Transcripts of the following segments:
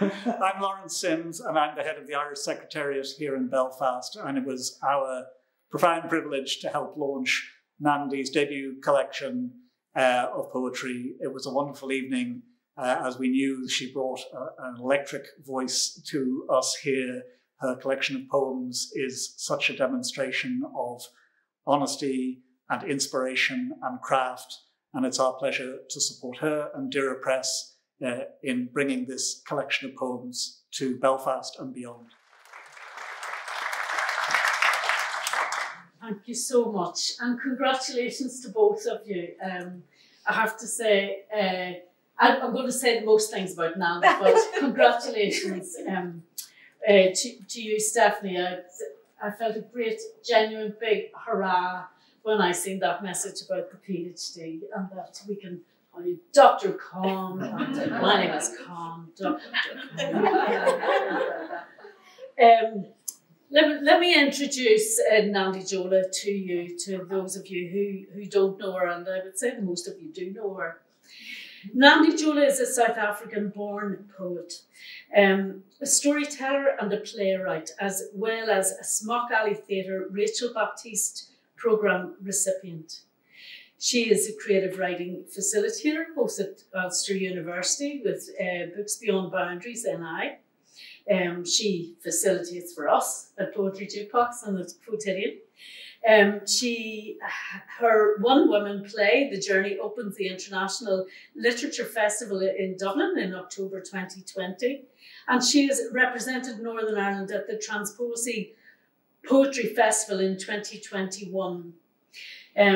I'm Laurence Simms, and I'm the head of the Irish Secretariat here in Belfast, and it was our profound privilege to help launch Nandi's debut collection of poetry. It was a wonderful evening, as we knew she brought an electric voice to us here. Her collection of poems is such a demonstration of honesty and inspiration and craft, and it's our pleasure to support her and Doire Press in bringing this collection of poems to Belfast and beyond. Thank you so much, and congratulations to both of you. I have to say, I'm going to say most things about Nandi, but congratulations to you, Stephanie. I felt a great, genuine, big hurrah when I seen that message about the PhD, and that we can call you Dr. Khan. My name is Khan, Dr. Khan. Let me introduce Nandi Jola to you, to those of you who don't know her, and I would say most of you do know her. Nandi Jola is a South African-born poet, a storyteller and a playwright, as well as a Smock Alley Theatre Rachel Baptiste programme recipient. She is a creative writing facilitator, both at Ulster University with Books Beyond Boundaries, NI. She facilitates for us at Poetry Jukebox and at Quotidian. Her one-woman play, The Journey, opens the International Literature Festival in Dublin in October 2020. And she has represented Northern Ireland at the Transpoesy Poetry Festival in 2021.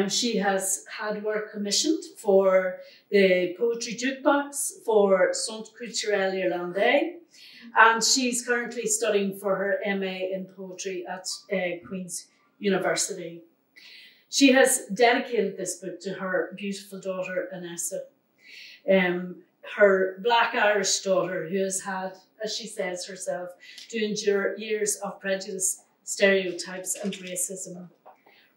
She has had work commissioned for the Poetry Jukebox, for Centre Culturel Irlandais, and she's currently studying for her MA in poetry at Queen's University. She has dedicated this book to her beautiful daughter, Anesu, her Black Irish daughter, who has had, as she says herself, to endure years of prejudice, stereotypes and racism.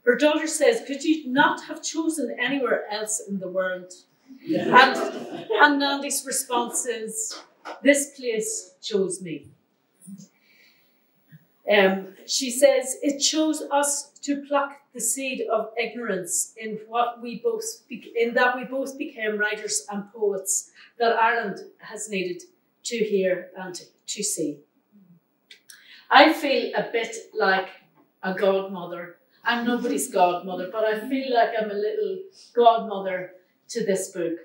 Her daughter says, could you not have chosen anywhere else in the world? And Nandi's response is, this place chose me. She says, it chose us to pluck the seed of ignorance in that we both became writers and poets that Ireland has needed to hear and to see. I feel a bit like a godmother. I'm nobody's godmother, but I feel like I'm a little godmother to this book.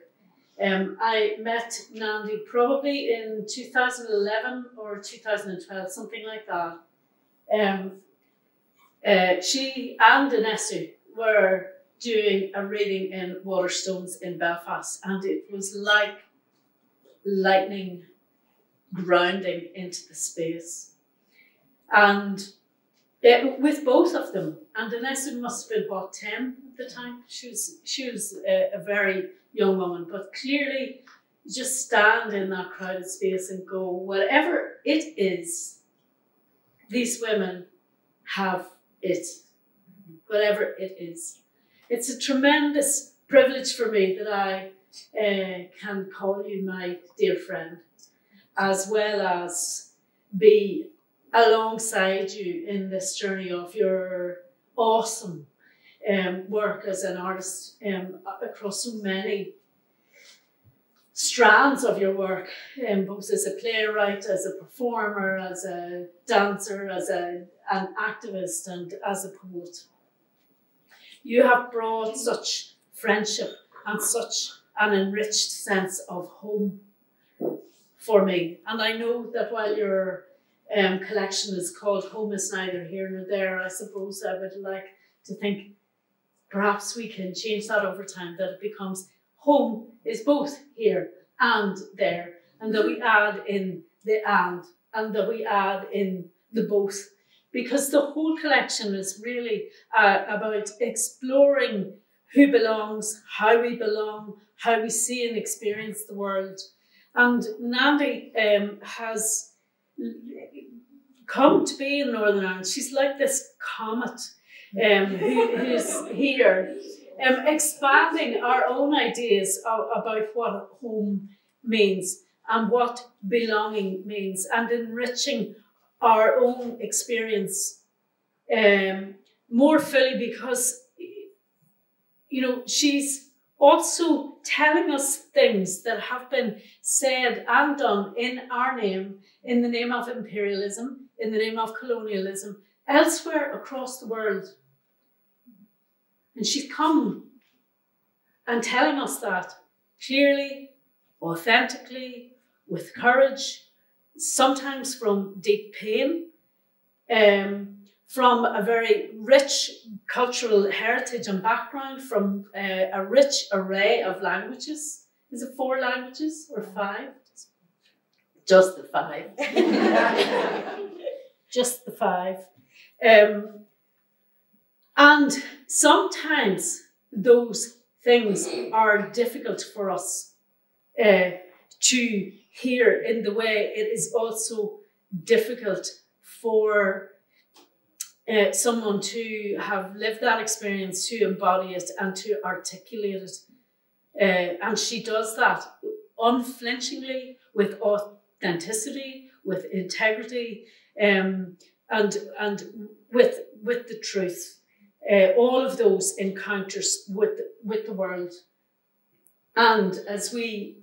I met Nandi probably in 2011 or 2012, something like that. She and Anesu were doing a reading in Waterstones in Belfast, and it was like lightning grounding into the space. And with both of them, and Anesu must have been, what, 10 at the time? She was a very young woman, but clearly just stand in that crowded space and go, whatever it is, these women have it, whatever it is. It's a tremendous privilege for me that I can call you my dear friend, as well as be alongside you in this journey of your awesome work as an artist across so many strands of your work, both as a playwright, as a performer, as a dancer, as an activist, and as a poet. You have brought such friendship and such an enriched sense of home for me. And I know that while your collection is called Home is Neither Here Nor There, I suppose I would like to think perhaps we can change that over time, that it becomes home is both here and there, and that we add in the and that we add in the both, because the whole collection is really about exploring who belongs, how we belong, how we see and experience the world. And Nandi has come to be in Northern Ireland. She's like this comet who's here, expanding our own ideas about what home means. and what belonging means, and enriching our own experience more fully, because, you know, she's also telling us things that have been said and done in our name, in the name of imperialism, in the name of colonialism, elsewhere across the world. And she's come and telling us that clearly, authentically, with courage, sometimes from deep pain, from a very rich cultural heritage and background, from a rich array of languages. Is it 4 languages or 5? Just the 5. Just the 5. And sometimes those things are difficult for us to hear, in the way it is also difficult for someone to have lived that experience, to embody it and to articulate it. And she does that unflinchingly, with authenticity, with integrity, and with the truth. All of those encounters with the world. And as we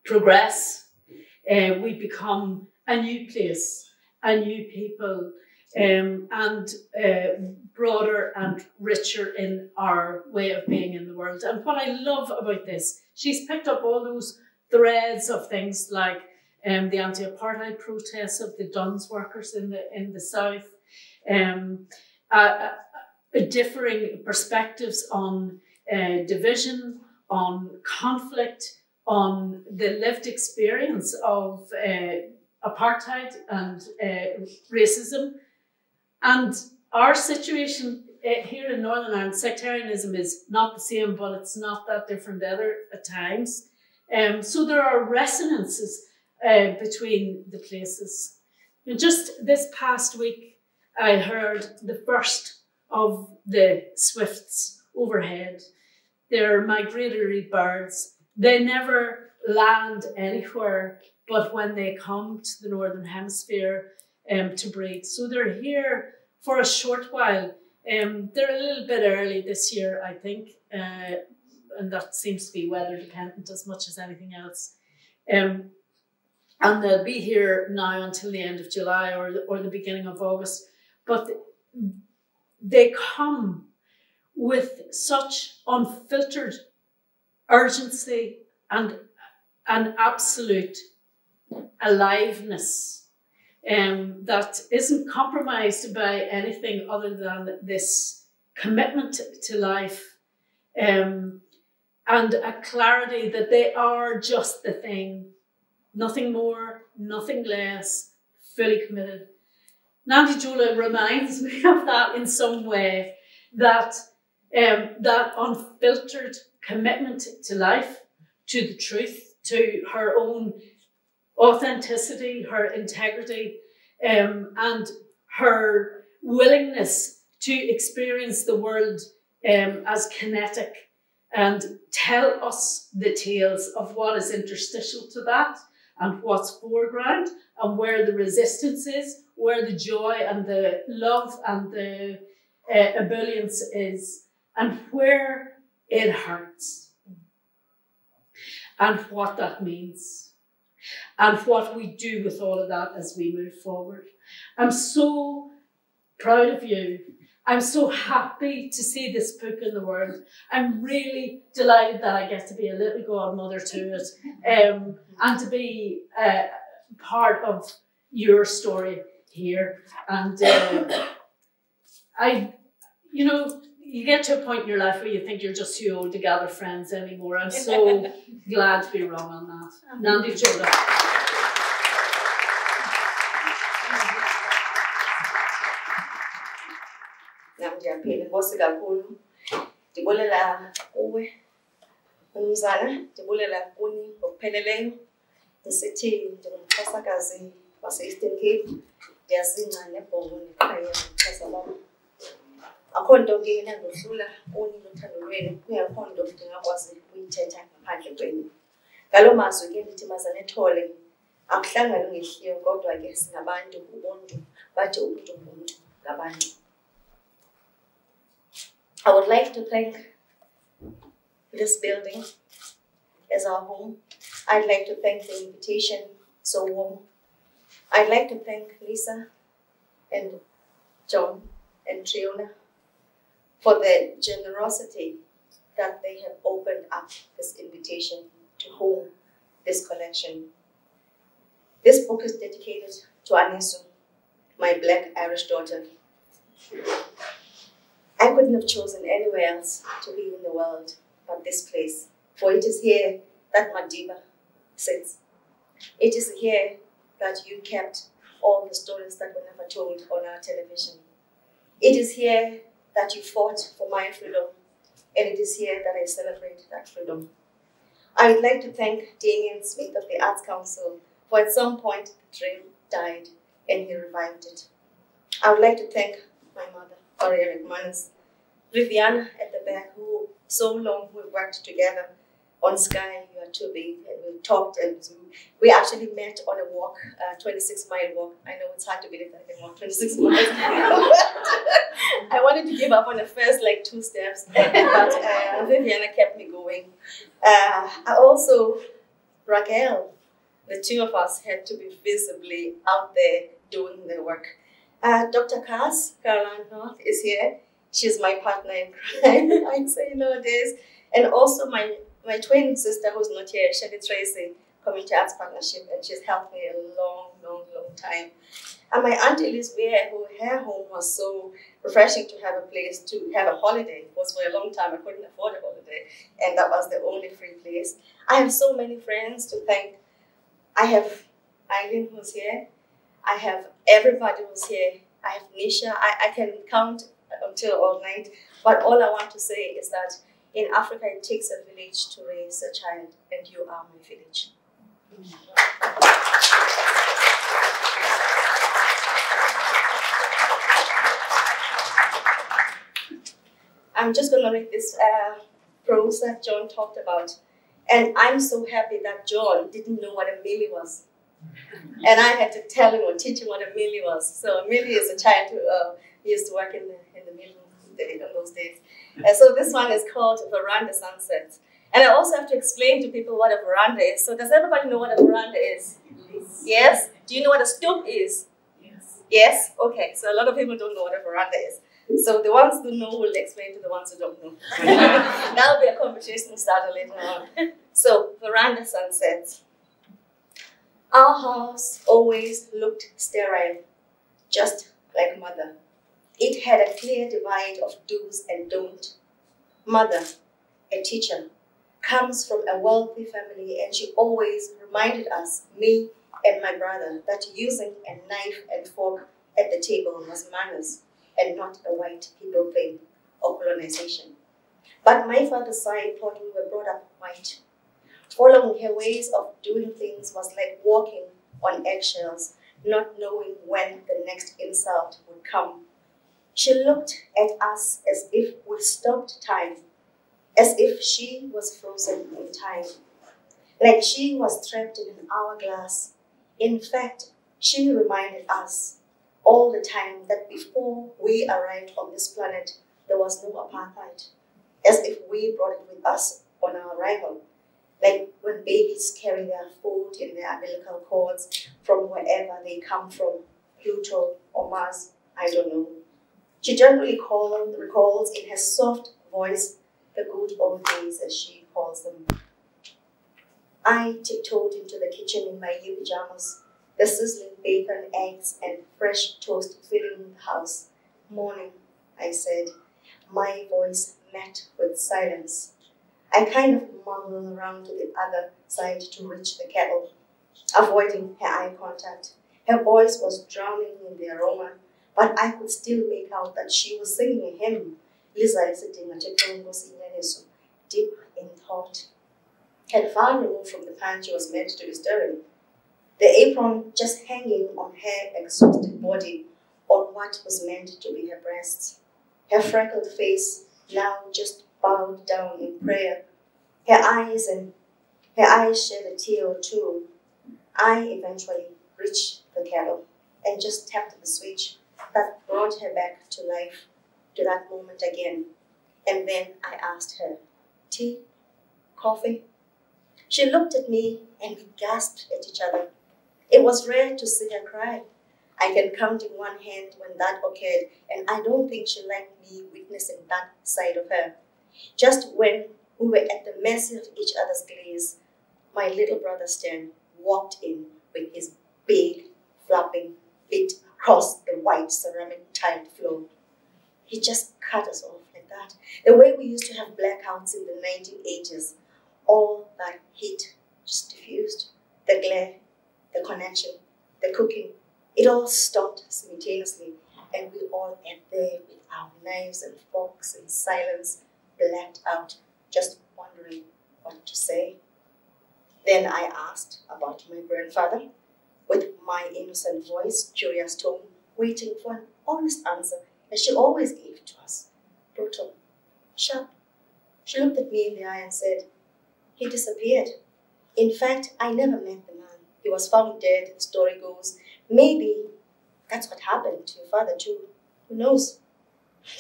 progress, we become a new place, a new people, and broader and richer in our way of being in the world. And what I love about this, she's picked up all those threads of things like the anti-apartheid protests of the Duns workers in the South, differing perspectives on division, on conflict, on the lived experience of apartheid and racism. And our situation here in Northern Ireland, sectarianism is not the same, but it's not that different either at times. So there are resonances between the places. And just this past week, I heard the first of the swifts overhead. They're migratory birds. They never land anywhere but when they come to the Northern Hemisphere to breed. So they're here for a short while. They're a little bit early this year, I think, and that seems to be weather dependent as much as anything else. And they'll be here now until the end of July or the beginning of August. But they come with such unfiltered urgency and an absolute aliveness that isn't compromised by anything other than this commitment to life, and a clarity that they are just the thing, nothing more, nothing less, fully committed. Nandi Jola reminds me of that in some way, that that unfiltered commitment to life, to the truth, to her own authenticity, her integrity, and her willingness to experience the world as kinetic and tell us the tales of what is interstitial to that and what's foreground and where the resistance is, where the joy and the love and the ebullience is, and where it hurts, and what that means, and what we do with all of that as we move forward. I'm so proud of you. I'm so happy to see this book in the world. I'm really delighted that I get to be a little godmother to it, and to be part of your story here. And you get to a point in your life where you think you're just too old to gather friends anymore. I'm so glad to be wrong on that. Nandi Jola. Ndiyaphila inkosi kakhulu. Ndibulela kuwe umzala, ndibulela kuni ngokupheleleyo. Ndisithi njengomxhasakazi wase-Eastern Cape, ndiyazingca nebhongo neqhayiya ngokuxhasa bam. Akho nto ke enandohlula kuni nothando lwenu, kungekho nto ndingakwazi ukuyithetha ngaphandle kwenu. Ngalo mazwi ke ndithi mazanethole akuhlangani ngehliyo kodwa ke singabantu ubuntu bathi ubuntu ngubuntu ngabantu. I would like to thank this building as our home. I'd like to thank the invitation, so warm. I'd like to thank Lisa and John and Triona for the generosity that they have opened up this invitation to home this collection. This book is dedicated to Anesu, my Black Irish daughter. I couldn't have chosen anywhere else to be in the world but this place, for it is here that Madiba sits. It is here that you kept all the stories that were never told on our television. It is here that you fought for my freedom, and it is here that I celebrate that freedom. I would like to thank Damien Smith of the Arts Council, for at some point the dream died and he revived it. I would like to thank my mother, Maria McManus, Viviana at the back, who so long we worked together on Sky, You Are Too Big, and we talked, and we actually met on a walk, a 26-mile walk. I know it's hard to believe that I can walk 26 miles. I wanted to give up on the first 2 steps, but Viviana kept me going. Also, Raquel, the two of us had to be visibly out there doing the work. Dr. Caroline North, is here. She's my partner in crime, I'd say nowadays. And also my twin sister, who's not here, Shelly Tracy, Community Arts Partnership, and she's helped me a long, long, long time. And my aunt Elise Weir, who her home was so refreshing to have a place to have a holiday. It was for a long time, I couldn't afford a holiday, and that was the only free place. I have so many friends to thank. I have Eileen, who's here. I have everybody who's here. I have Nisha. I can count until all night, but all I want to say is that in Africa, it takes a village to raise a child, and you are my village. I'm just going to read this prose that John talked about. And I'm so happy that John didn't know what a milli was. And I had to tell him or teach him what a milli was. So a milli is a child who used to work in the mill in those days. So this one is called Veranda Sunsets. And I also have to explain to people what a veranda is. So does everybody know what a veranda is? Yes? Do you know what a stoop is? Yes. Yes? Okay, so a lot of people don't know what a veranda is. So the ones who know will explain to the ones who don't know. That'll be a conversation starter later on. So, veranda sunsets. Our house always looked sterile, just like mother. It had a clear divide of do's and don'ts. Mother, a teacher, comes from a wealthy family, and she always reminded us, me and my brother, that using a knife and fork at the table was manners and not a white people thing or colonization. But my father's side thought we were brought up white. Following her ways of doing things was like walking on eggshells, not knowing when the next insult would come. She looked at us as if we stopped time, as if she was frozen in time, like she was trapped in an hourglass. In fact, she reminded us all the time that before we arrived on this planet, there was no apartheid, as if we brought it with us on our arrival, like when babies carry their food in their umbilical cords from wherever they come from, Pluto or Mars, I don't know. She generally recalls in her soft voice the good old days, as she calls them. I tiptoed into the kitchen in my new pajamas, the sizzling bacon, eggs, and fresh toast filling the house. Morning, I said. My voice met with silence. I kind of mumbled around to the other side to reach the kettle, avoiding her eye contact. Her voice was drowning in the aroma, but I could still make out that she was singing a hymn. Lisa is sitting at a deep in thought. Her fan removed from the pan she was meant to be stirring, the apron just hanging on her exhausted body, on what was meant to be her breasts. Her freckled face now just bowed down in prayer, her eyes and Her eyes shed a tear or two. I eventually reached the kettle and just tapped the switch that brought her back to life, to that moment again. And then I asked her, tea? Coffee? She looked at me and we gasped at each other. It was rare to see her cry. I can count in one hand when that occurred, and I don't think she liked me witnessing that side of her. Just when we were at the mercy of each other's gaze, my little brother Stan walked in with his big, flapping feet across the white ceramic tiled floor. He just cut us off like that, the way we used to have blackouts in the 1980s. All that heat just diffused. The glare, the connection, the cooking, it all stopped simultaneously, and we all ate there with our knives and forks in silence, blacked out, just wondering what to say. Then I asked about my grandfather, with my innocent voice, curious tone, waiting for an honest answer, as she always gave to us. Brutal, sharp. She looked at me in the eye and said, he disappeared. In fact, I never met the man. He was found dead, the story goes. Maybe that's what happened to your father too. Who knows?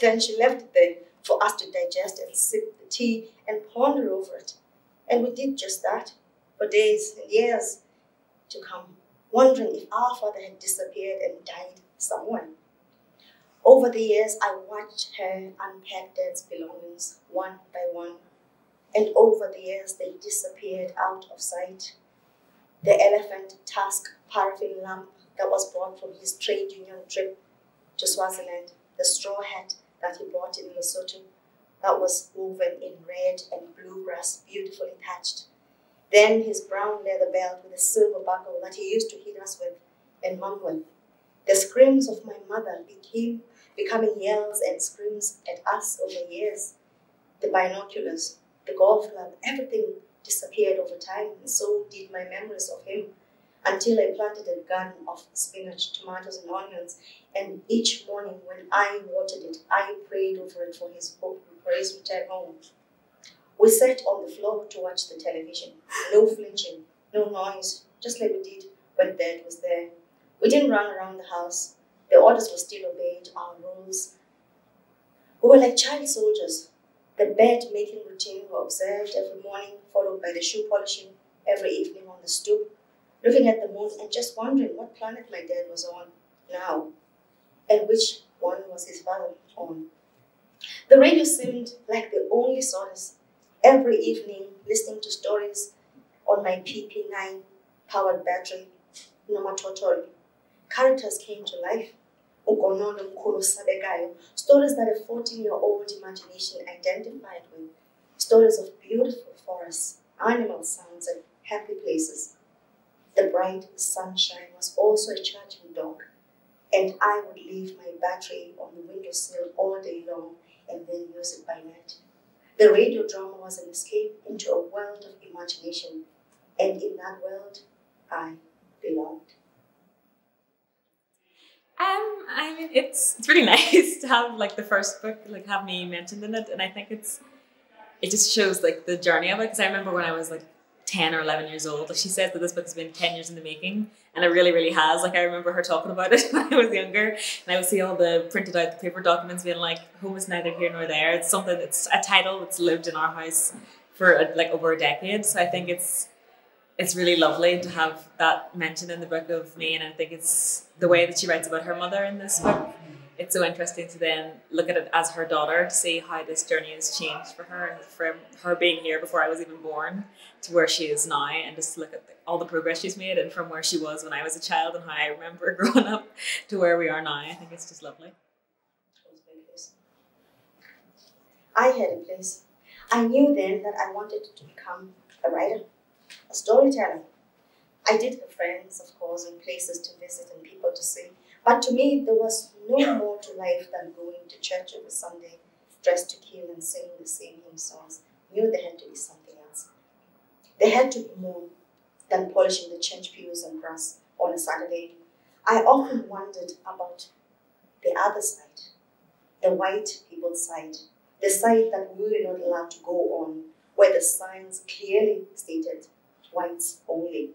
Then she left it there for us to digest and sip the tea and ponder over it. And we did just that for days and years to come, wondering if our father had disappeared and died somewhere. Over the years, I watched her unpack Dad's belongings one by one. And over the years, they disappeared out of sight. The elephant tusk paraffin lamp that was brought from his trade union trip to Swaziland, the straw hat that he brought in Lesotho that was woven in red and bluegrass, beautifully patched. Then his brown leather belt with a silver buckle that he used to hit us with and mum with. The screams of my mother becoming yells and screams at us over years. The binoculars, the golf club, everything disappeared over time, and so did my memories of him, until I planted a garden of spinach, tomatoes, and onions, and each morning when I watered it, I prayed over it for his return home. We sat on the floor to watch the television, no flinching, no noise, just like we did when Dad was there. We didn't run around the house. The orders were still obeyed, our rules. We were like child soldiers. The bed-making routine were observed every morning, followed by the shoe polishing every evening on the stoop, looking at the moon and just wondering what planet my dad was on now, and which one was his father on. The radio seemed like the only solace. Every evening, listening to stories on my PP9 powered battery, Nomatotol, characters came to life. Stories that a 14-year-old imagination identified with. Stories of beautiful forests, animal sounds, and happy places. The bright sunshine was also a charging dock, and I would leave my battery on the windowsill all day long and then use it by night. The radio drama was an escape into a world of imagination, and in that world, I belonged. I mean, it's really nice to have like the first book like have me mentioned in it, and I think it just shows like the journey of it. Because I remember when I was like 10 or 11 years old, like she says that this book has been 10 years in the making, and it really, really has. Like I remember her talking about it when I was younger, and I would see all the printed out the paper documents being like, "Home is neither here nor there." It's something. It's a title that's lived in our house for like over a decade. So I think it's really lovely to have that mentioned in the book of me, and I think it's the way that she writes about her mother in this book. It's so interesting to then look at it as her daughter to see how this journey has changed for her, and from her being here before I was even born to where she is now, and just look at all the progress she's made, and from where she was when I was a child and how I remember growing up to where we are now. I think it's just lovely. I had a place. I knew then that I wanted to become a writer, a storyteller. I did have friends, of course, and places to visit and people to see. But to me, there was no more to life than going to church every Sunday, dressed to kill and singing the same hymn songs. I knew there had to be something else. There had to be more than polishing the church pews and brass on a Saturday. I often wondered about the other side, the white people's side, the side that we were not allowed to go on, where the signs clearly stated whites only.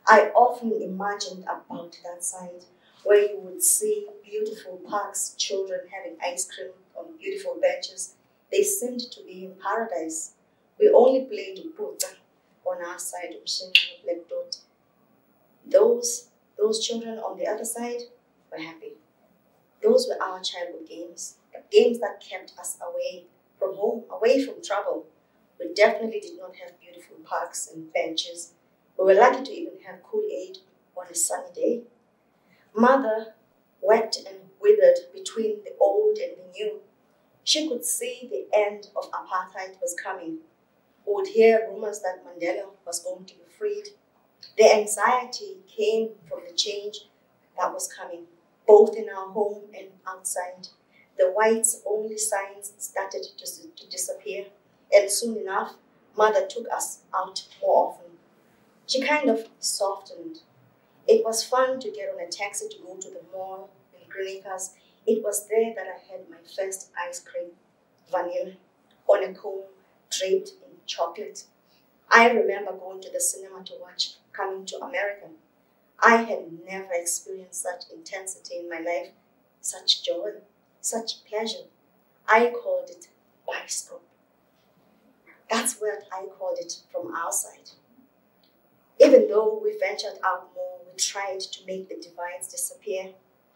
I often imagined about that side where you would see beautiful parks, children having ice cream on beautiful benches. They seemed to be in paradise. We only played Puta on our side of Black Dot. Those children on the other side were happy. Those were our childhood games, games that kept us away from home, away from trouble. We definitely did not have beautiful parks and benches. We were lucky to even have Kool-Aid on a sunny day. Mother wept and withered between the old and the new. She could see the end of apartheid was coming. We would hear rumors that Mandela was going to be freed. The anxiety came from the change that was coming, both in our home and outside. The whites' only signs started to disappear, and soon enough, Mother took us out more often. She kind of softened. It was fun to get on a taxi to go to the mall in Greenacres. It was there that I had my first ice cream, vanilla, on a cone draped in chocolate. I remember going to the cinema to watch Coming to America. I had never experienced such intensity in my life, such joy, such pleasure. I called it bioscope. That's what I called it from our side. Even though we ventured out more, we tried to make the divides disappear.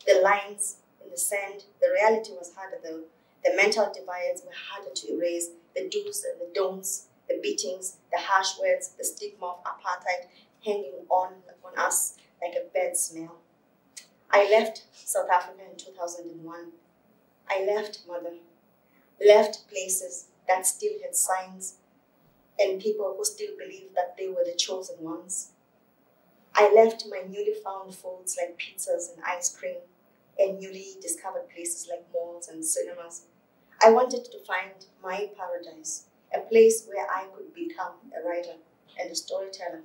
The lines in the sand, the reality was harder though. The mental divides were harder to erase. The do's and the don'ts, the beatings, the harsh words, the stigma of apartheid hanging on us like a bad smell. I left South Africa in 2001. I left Mother, left places that still had signs and people who still believed that they were the chosen ones. I left my newly found folds like pizzas and ice cream and newly discovered places like malls and cinemas. I wanted to find my paradise, a place where I could become a writer and a storyteller.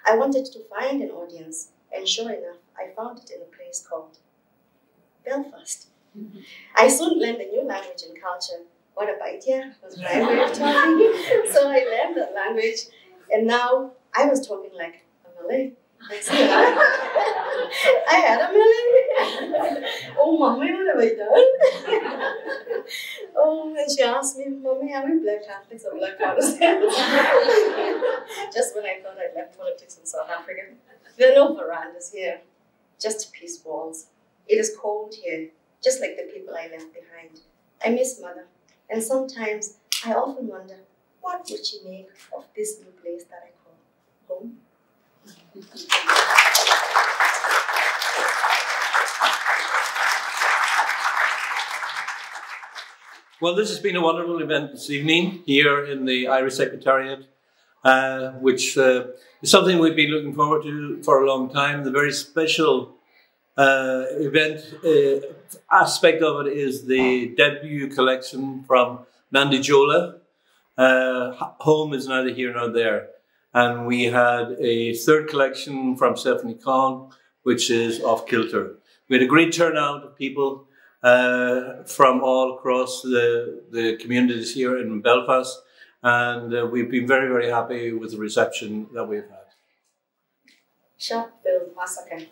I wanted to find an audience, and sure enough, I found it in a place called Belfast. I soon learned a new language and culture. What a Baitia was my way of talking. So I learned that language, and now I was talking like a Malay. I had a Malay. Oh, Mommy, what have I done? Oh, and she asked me, Mommy, are we black Catholics or black Protestants? Just when I thought I left politics in South Africa. There are no verandas here, just peace walls. It is cold here, just like the people I left behind. I miss Mother, and sometimes I often wonder, what would she make of this new place that I call home? Well, this has been a wonderful event this evening here in the Irish Secretariat, which is something we've been looking forward to for a long time. The very special event aspect of it is the debut collection from Nandi Jola. Home is neither here nor there. And we had a third collection from Stephanie Kong, which is Off Kilter. We had a great turnout of people from all across the communities here in Belfast. And we've been very, very happy with the reception that we've had. Sharpeville Massacre.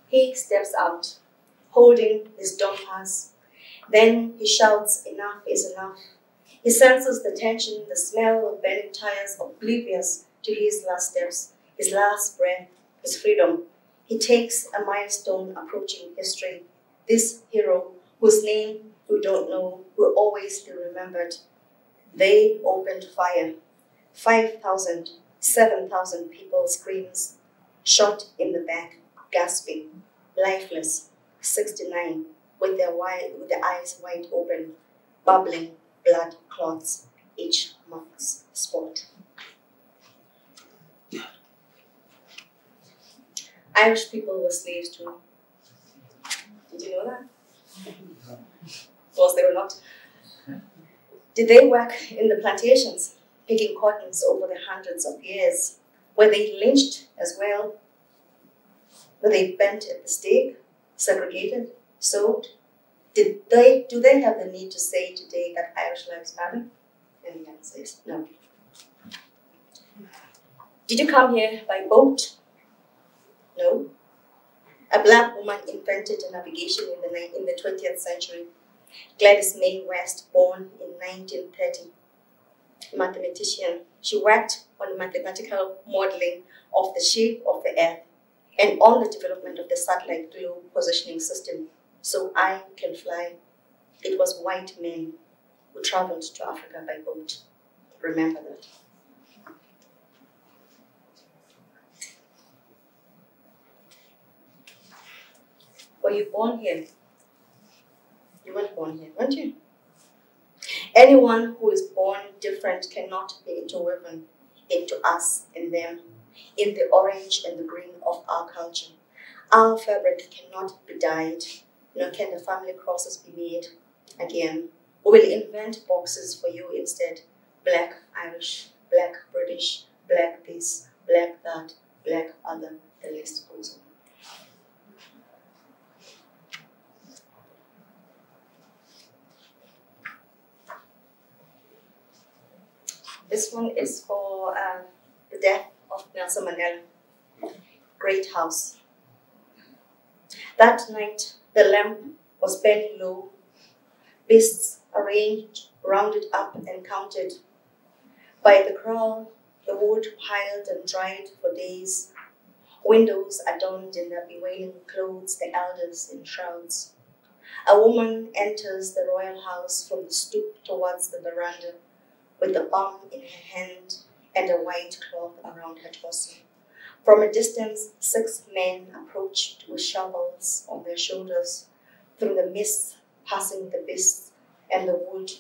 He steps out, holding his dumbass. Then he shouts, "Enough is enough." He senses the tension, the smell of burning tires, oblivious to his last steps, his last breath, his freedom. He takes a milestone approaching history. This hero, whose name we don't know, will always be remembered. They opened fire. 5,000, 7,000 people screams, shot in the back, gasping, lifeless, 69, with their eyes wide open, bubbling blood clots, each marks spot. Irish people were slaves too. Did you know that? Of course they were not. Did they work in the plantations, picking cottons over the hundreds of years? Were they lynched as well? Were they bent at the stake, segregated, soaked? Do they have the need to say today that Irish lives matter? And the answer is no. Did you come here by boat? No. A black woman invented navigation in the 20th century. Gladys May West, born in 1930. A mathematician, she worked on mathematical modeling of the shape of the Earth and on the development of the satellite globe positioning system, so I can fly. It was white men who traveled to Africa by boat. Remember that. Were you born here? You weren't born here, weren't you? Anyone who is born different cannot be interwoven into us and them, in the orange and the green of our culture. Our fabric cannot be dyed, nor can the family crosses be made again. We will invent boxes for you instead. Black Irish, black British, black this, black that, black other, the list goes on. This one is for the death of Nelson Mandela. Great house. That night, the lamp was burning low. Beasts arranged, rounded up and counted. By the crowd, the wood piled and dried for days. Windows adorned in their bewailing clothes, the elders in shrouds. A woman enters the royal house from the stoop towards the veranda, with the palm in her hand and a white cloth around her torso. From a distance, 6 men approached with shovels on their shoulders, through the mist, passing the beasts and the wood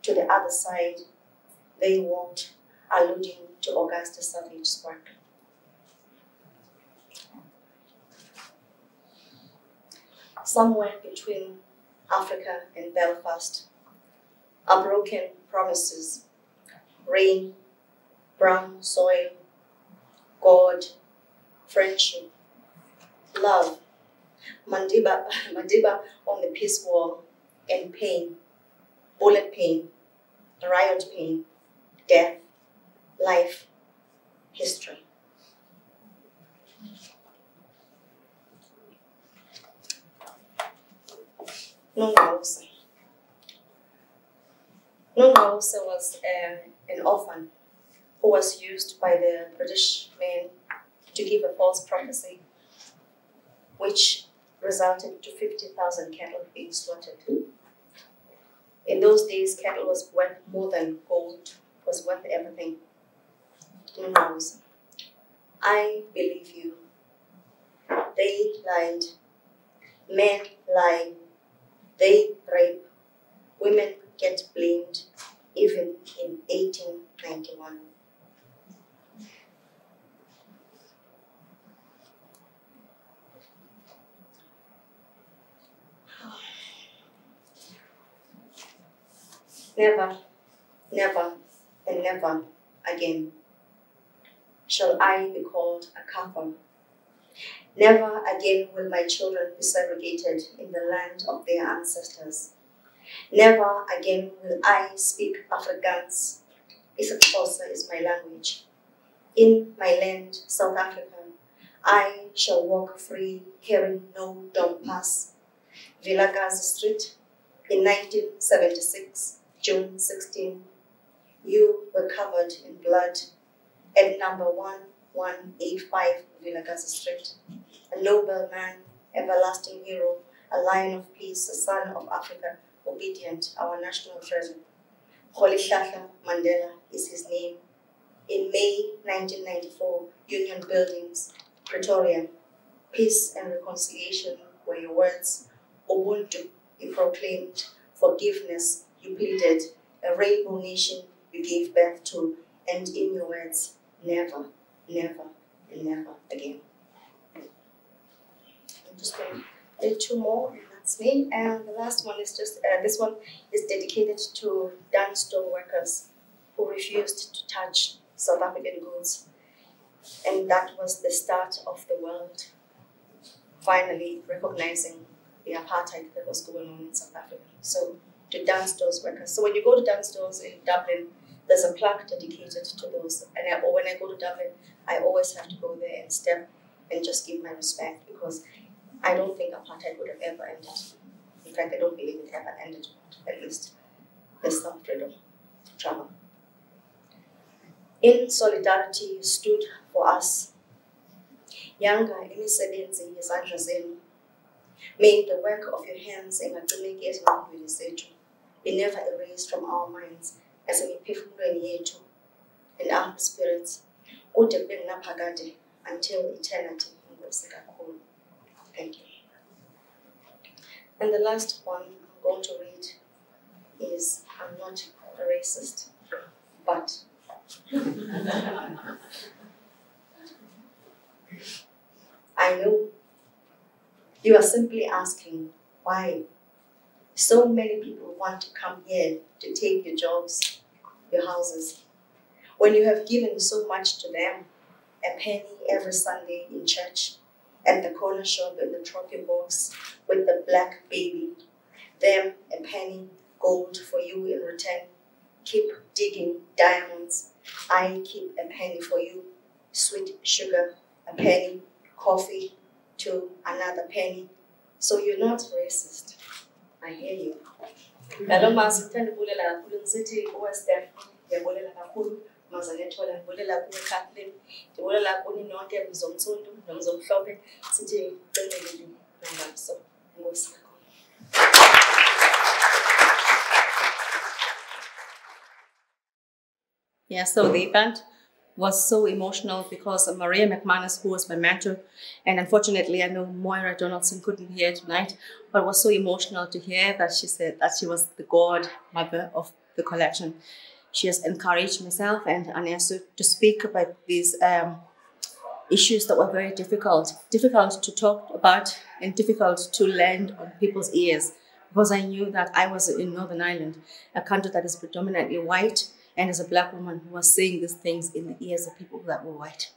to the other side. They walked, alluding to Augusta Savage Spark. Somewhere between Africa and Belfast are broken promises. Rain, brown soil, God, friendship, love, Madiba on the peace wall, and pain, bullet pain, riot pain, death, life, history. Nongawuse. Nongawuse was an orphan who was used by the British men to give a false prophecy, which resulted to 50,000 cattle being slaughtered. In those days, cattle was worth more than gold, was worth everything. Nongawuse. I believe you. They lied. Men lie. They rape. Women get blamed, even in 1891. Never, never, and never again shall I be called a Kafir. Never again will my children be segregated in the land of their ancestors. Never again will I speak Afrikaans. isiXhosa is my language. In my land, South Africa, I shall walk free, carrying no dompas. Vilakazi Street, in 1976, June 16, you were covered in blood at number 1185 Vilakazi Street. A noble man, everlasting hero, a lion of peace, a son of Africa, obedient, our national treasure. Rolihlahla Mandela is his name. In May 1994, Union Buildings, Pretoria, peace and reconciliation were your words. Ubuntu, you proclaimed. Forgiveness, you pleaded. A rainbow nation you gave birth to. And in your words, never, never, and never again. I'm just going to do 2 more, and that's me. And the last one is just, this one is dedicated to dance store workers who refused to touch South African goods. And that was the start of the world finally recognizing the apartheid that was going on in South Africa. So to dance stores workers. So when you go to dance stores in Dublin, there's a plaque dedicated to those. And when I go to Dublin, I always have to go there and step and just give my respect, because I don't think apartheid would have ever ended. In fact, I don't believe it ever ended. At least there's some freedom to travel. In solidarity, you stood for us. Yanga imisebenzi yezandla zenu. May the work of your hands engagcineki ezingqondweni zethu be never erased from our minds nasemiphefumulweni yethu and our spirits kude kube ngunaphakade until eternity. Thank you. And the last one I'm going to read is, I'm not a racist, but I know you are simply asking why so many people want to come here to take your jobs, your houses, when you have given so much to them, a penny every Sunday in church, and the corner shop in the trophy box with the black baby, them a penny, gold for you in return. Keep digging diamonds, I keep a penny for you. Sweet sugar, a penny. Coffee, to another penny. So you're not racist. I hear you. Yeah, so the event was so emotional because of Maria McManus, who was my mentor, and unfortunately I know Moira Donaldson couldn't be here tonight, but it was so emotional to hear that she said that she was the godmother of the collection. She has encouraged myself and Anesu to speak about these issues that were very difficult to talk about and difficult to land on people's ears, because I knew that I was in Northern Ireland, a country that is predominantly white, and as a black woman who was saying these things in the ears of people that were white.